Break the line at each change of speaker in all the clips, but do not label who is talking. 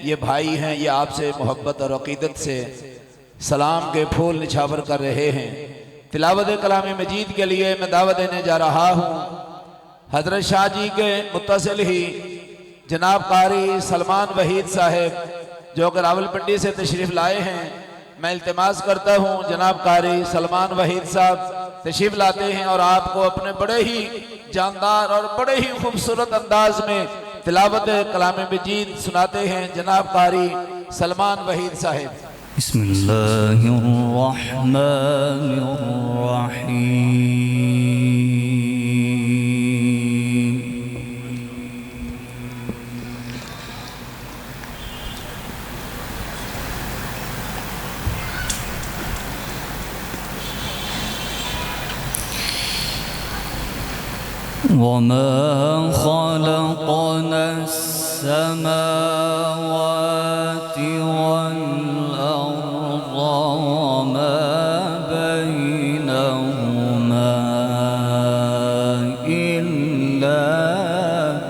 ये भाई हैं, ये आपसे मोहब्बत और अकीदत से सलाम के फूल निछावर कर रहे हैं। तिलावत कलाम मजीद के लिए मैं दावत देने जा रहा हूँ। हजरत शाह जी के मुत्तसिल ही जनाब कारी सलमान वहीद साहब जो कि रावलपिंडी से तशरीफ़ लाए हैं, मैं इल्तिमास करता हूँ जनाब कारी सलमान वहीद साहब तशरीफ़ लाते हैं और आपको अपने बड़े ही जानदार और बड़े ही खूबसूरत अंदाज में तिलावत कलाम मजीद सुनाते हैं। जनाब कारी सलमान वहीद साहब।
وما خلقنا السماوات والأرض وما بينهما إلا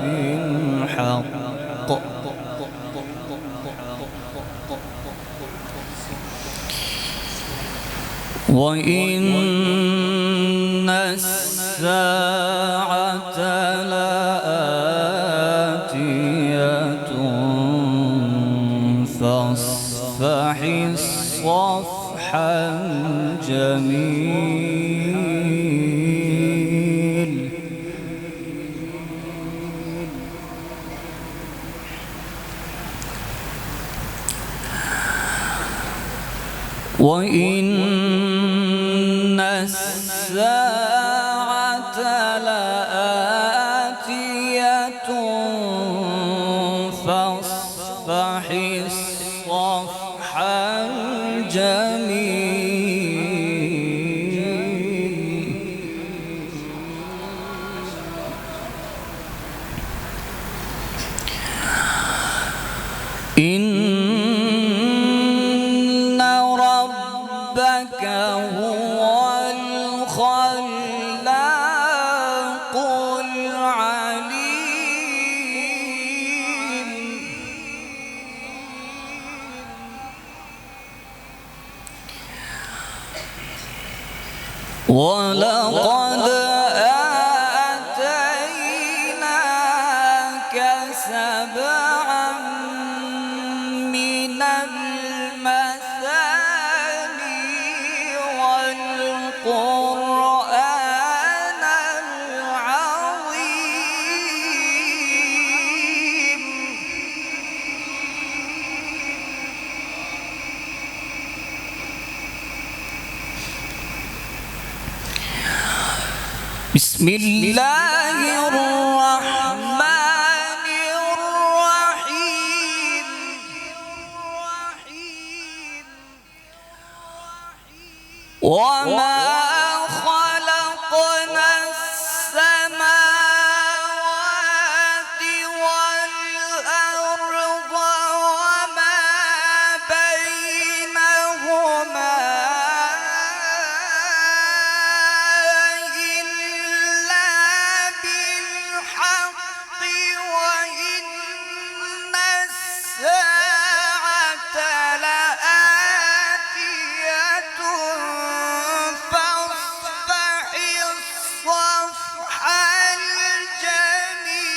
بالحق وإن الساعة لآتية فاصفح الصفح الجميل وإن الساعة لآتية فاصفح الصفح الجميل إن ربك هو الخلاق العليم ولقد آتيناك سبعا من المثاني والقرآن العظيم بسم الله الرحمن الرحيم وما خلقنا السماوات والأرض وما بينهما إلا بالحق وإن الساعة لآتية فاصفح الصفح الجميل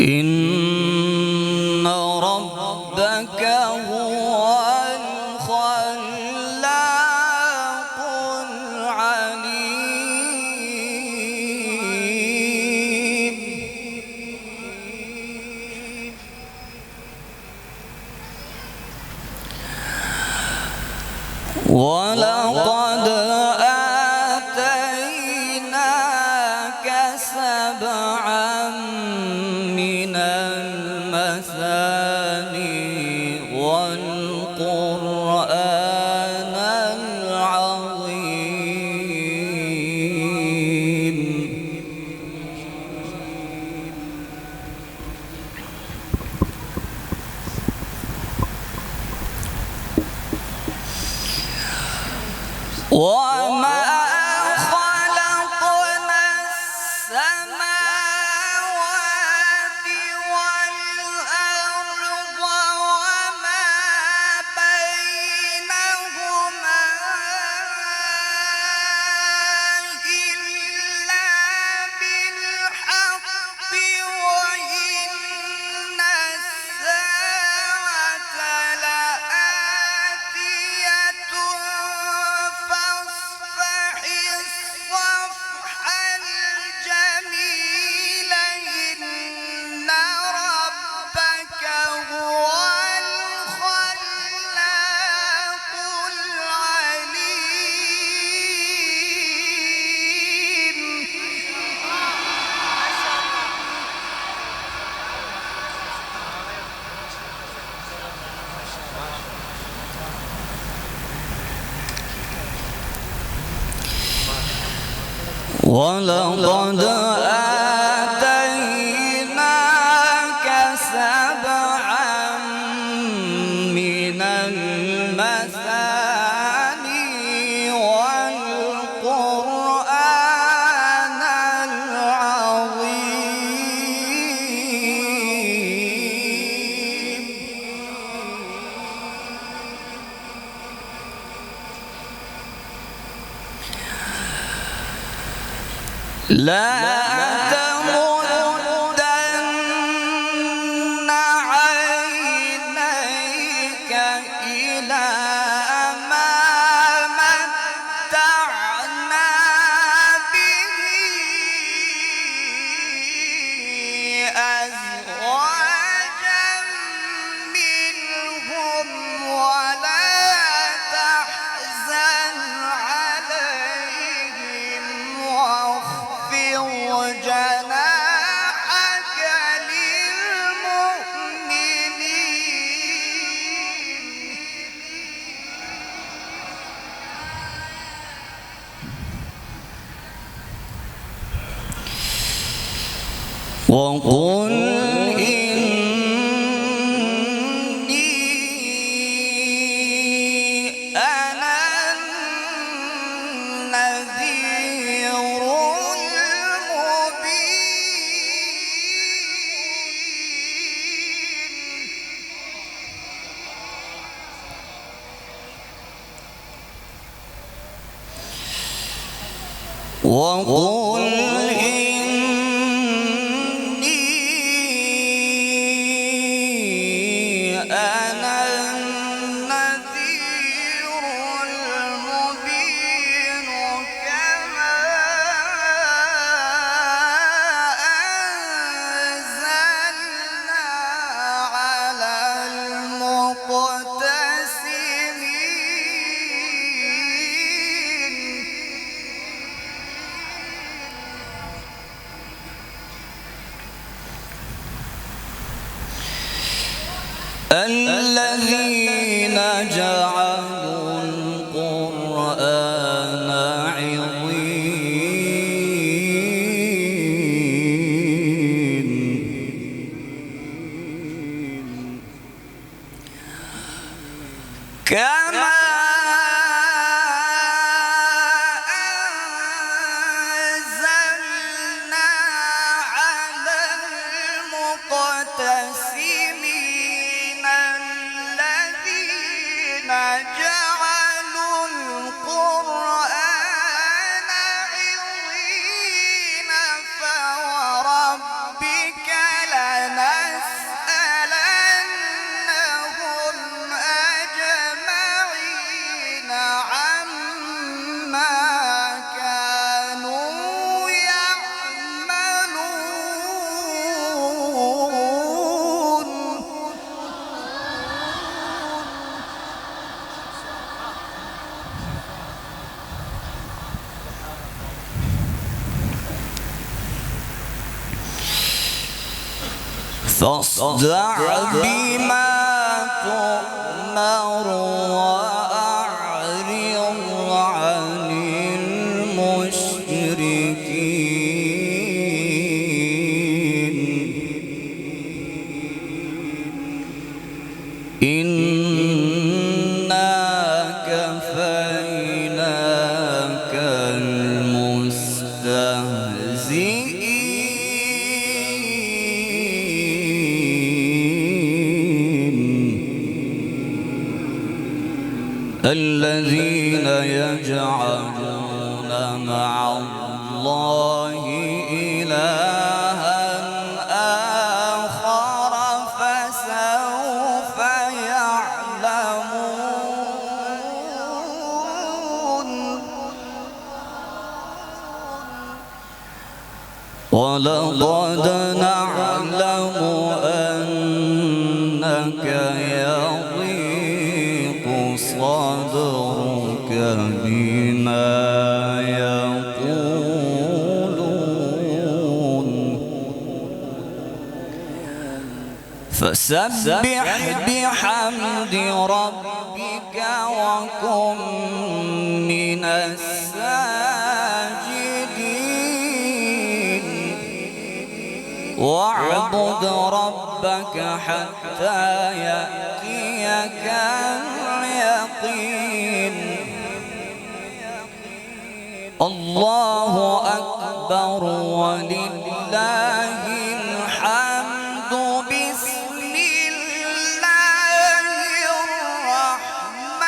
إن ربك هو الخلاق العليم ولقد آتيناك سبعا من المثاني والقرآن العظيم وما خلقنا السماوات والأرض وما بينهما إلا بالحق وإن الساعة لآتية فاصفح الصفح الجميل إن ربك هو الخلاق العليم. ولقد آتيناك سبعا من المثاني والقرآن العظيم. لا تمدن عينيك إلى ما متعنا به أزواجا منهم ولا تحزن عليهم واخفض جناحك للمؤمنين وقل إني أنا النذير المبين. وقل إني أنا النذير المبين كما أنزلنا على المقتسمين. الذين جعلوا القرآن عضين كما أنزلنا على المقتسمين الذين جعلوا القرآن عضين فوربك لنسألنهم أجمعين عما كانوا يعملون. فاصدع بما تؤمر وأعرض عن المشركين إنا كفيناك الذين يجعلون مع الله إلها آخر فسوف يعلمون ولقد نعلم أنك يضيق صدرك بما يقولون فسبح بحمد ربك وكن من الساجدين واعبد ربك حتى يأتيك اليقين الله أكبر ولله الحمد بسم الله الرحمن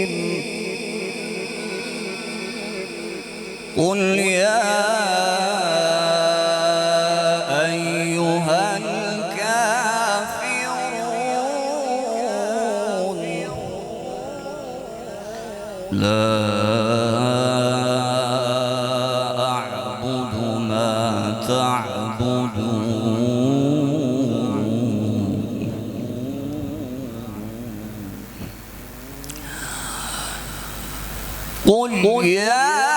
الرحيم قل يا أيها الكافرون لا أعبد ما تعبدون قل يا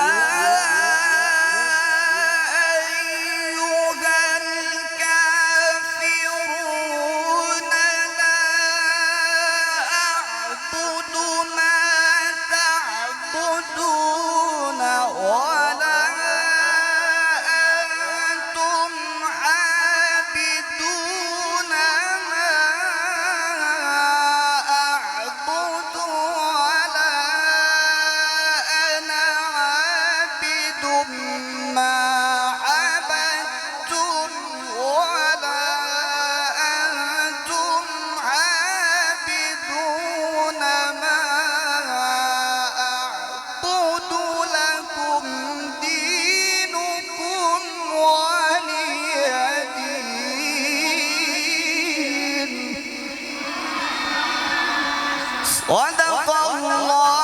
صدق الله